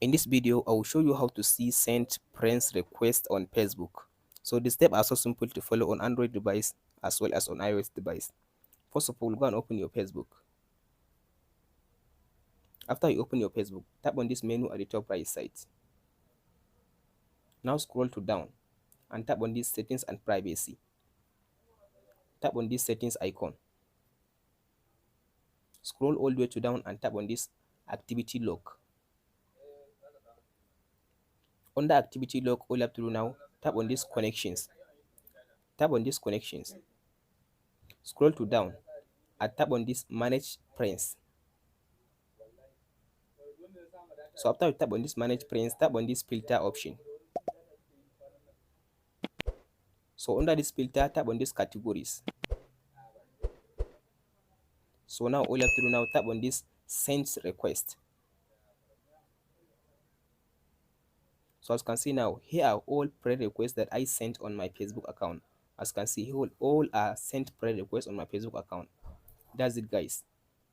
In this video, I will show you how to see sent friends request on Facebook. So the steps are so simple to follow on Android device as well as on iOS device. First of all, go and open your Facebook. After you open your Facebook, tap on this menu at the top right side. Now scroll to down and tap on this settings and privacy. Tap on this settings icon. Scroll all the way to down and tap on this activity log. Under activity log, all you have to do now, tap on this connections. Tap on this connections. Scroll to down and tap on this manage friends. So after you tap on this manage friends, tap on this filter option. So under this filter, tap on this categories. So now all you have to do now, tap on this send request. So as you can see now, here are all friend requests that I sent on my Facebook account. As you can see, all are sent friend requests on my Facebook account. That's it, guys.